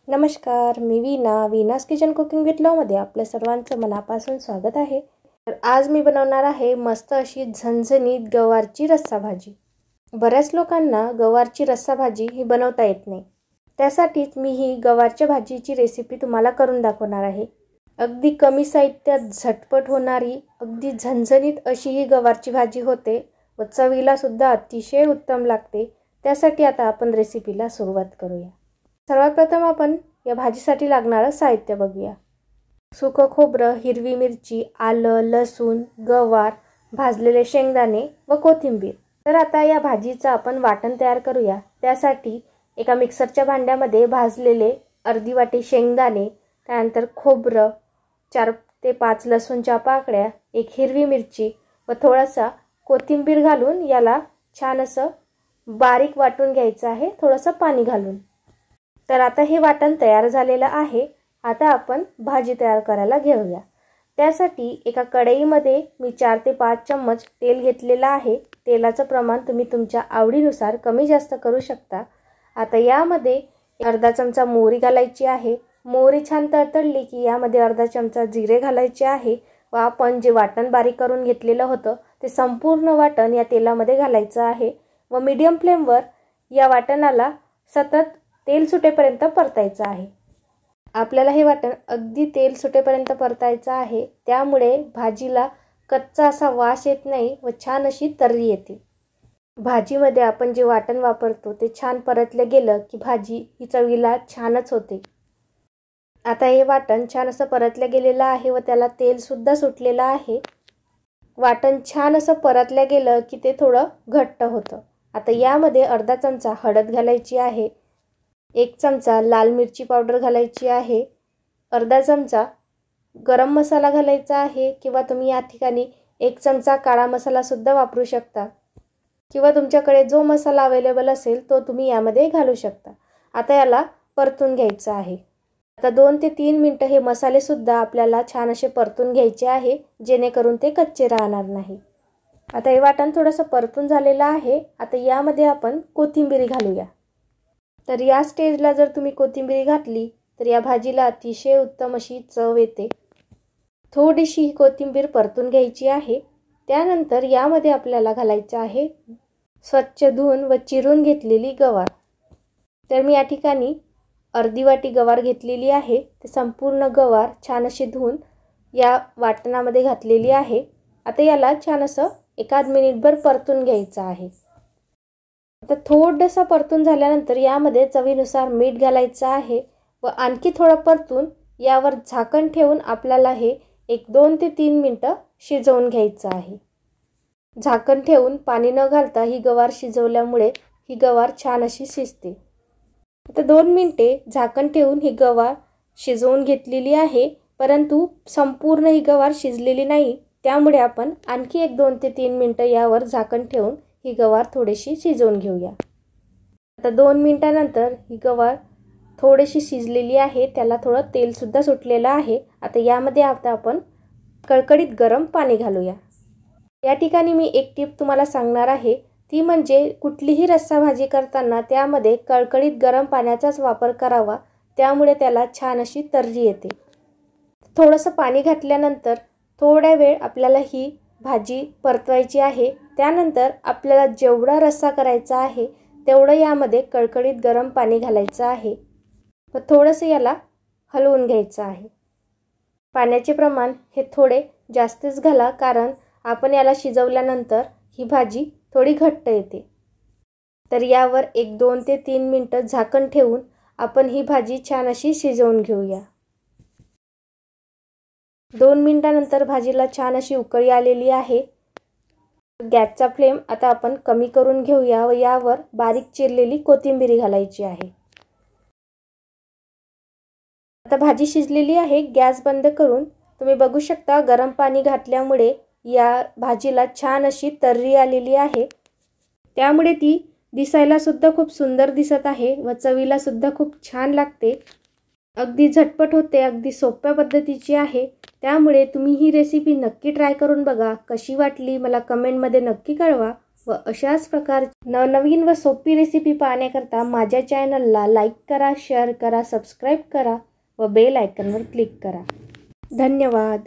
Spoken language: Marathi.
नमस्कार, मी वीनास किचन कुकिंग विथ लवमध्ये आपल्या सर्वांचं मनापासून स्वागत आहे। तर आज मी बनवणार आहे मस्त अशी झणझणीत गवारची रस्सा भाजी। बऱ्याच लोकांना गवारची रस्सा भाजी ही बनवता येत नाही, त्यासाठीच मी ही गवारच्या भाजीची रेसिपी तुम्हाला करून दाखवणार आहे। अगदी कमी साहित्यात झटपट होणारी अगदी झणझणीत अशी ही गवारची भाजी होते व चवीला सुद्धा अतिशय उत्तम लागते। त्यासाठी आता आपण रेसिपीला सुरुवात करूया। सर्वात प्रथम आपण या भाजीसाठी लागणारे साहित्य बघूया। सुकं खोबरं, हिरवी मिरची, आलं, लसूण, गवार, भाजलेले शेंगदाणे व कोथिंबीर। तर आता या भाजीचं आपण वाटण तयार करूया। त्यासाठी एका मिक्सरच्या भांड्यामध्ये भाजलेले अर्धी वाटी शेंगदाणे, त्यानंतर खोबरं, 4 ते 5 लसूणच्या पाकळ्या, एक हिरवी मिरची व थोडासा कोथिंबीर घालून याला छान असं बारीक वाटून घ्यायचं आहे, थोडंसं पाणी घालून। तर आता हे वाटण तयार झालेलं आहे। आता आपण भाजी तयार करायला घेऊया। त्यासाठी एका कढईमध्ये मी 4 ते 5 चम्मच तेल घेतलेलं आहे। तेलाचं प्रमाण तुम्ही तुमच्या आवडीनुसार कमी जास्त करू शकता। आता यामध्ये अर्धा चमचा मोहरी घालायची आहे। मोहरी छान तडतडली की यामध्ये अर्धा चमचा जिरे घालायचे आहे व आपण जे वाटण बारीक करून घेतलेलं होतं ते संपूर्ण वाटण या तेलामध्ये घालायचं आहे व मीडियम फ्लेमवर या वाटणाला सतत तेल सुटेपर्यंत परतायचं आहे। आपल्याला हे वाटण अगदी तेल सुटेपर्यंत परतायचं आहे, त्यामुळे भाजीला कच्चा असा वास येत नाही व छान अशी तर्री येते। भाजीमध्ये आपण जे वाटण वापरतो ते छान परतलं गेलं की भाजी ही चवीला छानच होते। आता हे वाटण छान असं परतलं गेलेलं आहे व त्याला तेल सुद्धा सुटलेलं आहे। वाटण छान असं परतलं गेलं की ते थोडं घट्ट होतं। आता यामध्ये अर्धा चमचा हळद घालायची आहे, 1 चमचा लाल मिरची पावडर घालायची आहे, अर्धा चमचा गरम मसाला घालायचा आहे किंवा तुम्ही या ठिकाणी 1 चमचा काळा मसाला सुद्धा वापरू शकता किंवा तुमच्याकडे जो मसाला अवेलेबल असेल तो तुम्ही यामध्ये घालू शकता। आता याला परतून घ्यायचं आहे। आता 2 ते 3 मिनिटं हे मसाले सुद्धा आपल्याला छान असे परतून घ्यायचे आहे, जेणेकरून ते कच्चे राहणार नाही। आता हे वाटण थोडंसं परतून झालेलं आहे। आता यामध्ये आपण कोथिंबीर घालूया। तर या स्टेजला जर तुम्ही कोथिंबीर घातली तर या भाजीला अतिशय उत्तम अशी चव येते। थोडीशी ही कोथिंबीर परतून घ्यायची आहे। त्यानंतर यामध्ये आपल्याला घालायचं आहे स्वच्छ धुवून व चिरून घेतलेली गवार। तर मी या ठिकाणी अर्धी वाटी गवार घेतलेली आहे। ते संपूर्ण गवार छान अशी धुवून या वाटणामध्ये घातलेली आहे। आता याला छान असं 1 मिनिटभर परतून घ्यायचं आहे। आता थोडंसं परतून झाल्यानंतर यामध्ये चवीनुसार मीठ घालायचं आहे व आणखी थोडं परतून यावर झाकण ठेवून आपल्याला हे 2 ते 3 मिनिटं शिजवून घ्यायचं आहे। झाकण ठेवून पाणी न घालता ही गवार शिजवल्यामुळे ही गवार छान अशी शिजते। आता 2 मिनिटे झाकण ठेवून ही गवार शिजवून घेतलेली आहे, परंतु संपूर्ण ही गवार शिजलेली नाही, त्यामुळे आपण आणखी 2 ते 3 मिनिटं यावर झाकण ठेवून ही गवार थोडीशी शिजवून घेऊया। आता 2 मिनिटांनंतर ही गवार थोडीशी शिजलेली आहे, त्याला थोडं तेल सुद्धा सुटलेलं आहे। आता यामध्ये आपण कळकळीत गरम पाणी घालूया। या ठिकाणी मी एक टिप तुम्हाला सांगणार आहे, ती म्हणजे कुठलीही रस्सा भाजी करताना त्यामध्ये कळकळीत गरम पाण्याचाच वापर करावा, त्यामुळे त्याला छान अशी तर्री येते। थोडंसं पाणी घातल्यानंतर थोडा वेळ आपल्याला ही भाजी परतवायची आहे। त्यानंतर आपल्याला जेवढा रस्सा करायचा आहे तेवढं यामध्ये कळकळीत गरम पाणी घालायचं आहे व थोडंसं याला हलवून घ्यायचं आहे। पाण्याचे प्रमाण हे थोडे जास्तच घाला, कारण आपण याला शिजवल्यानंतर ही भाजी थोडी घट्ट येते। तर यावर 2 ते 3 मिनिटं झाकण ठेवून आपण ही भाजी छान अशी शिजवून घेऊया। 2 मिनिटांनंतर भाजीला छान अशी उकळी आलेली आहे। गॅसचा फ्लेम आता आपण कमी करून घेऊया व यावर बारीक चिरलेली कोथिंबीर घालायची आहे। आता भाजी शिजलेली आहे। गॅस बंद करून तुम्ही बघू शकता गरम पाणी घातल्यामुळे या भाजीला छान अशी तर्री आलेली आहे, त्यामुळे ती दिसायला सुद्धा खूप सुंदर दिसत आहे व चवीला सुद्धा खूप छान लागते। अगदी झटपट होते, अगदी सोप्या पद्धतीची आहे, त्यामुळे तुम्ही ही रेसिपी नक्की ट्राय करून बघा। कशी वाटली मला कमेंटमध्ये नक्की कळवा। व अशाच प्रकारची नवनवीन व सोपी रेसिपी पाहण्याकरता माझ्या चॅनलला लाईक करा, शेअर करा, सबस्क्राईब करा व बेल आयकॉनवर क्लिक करा. धन्यवाद.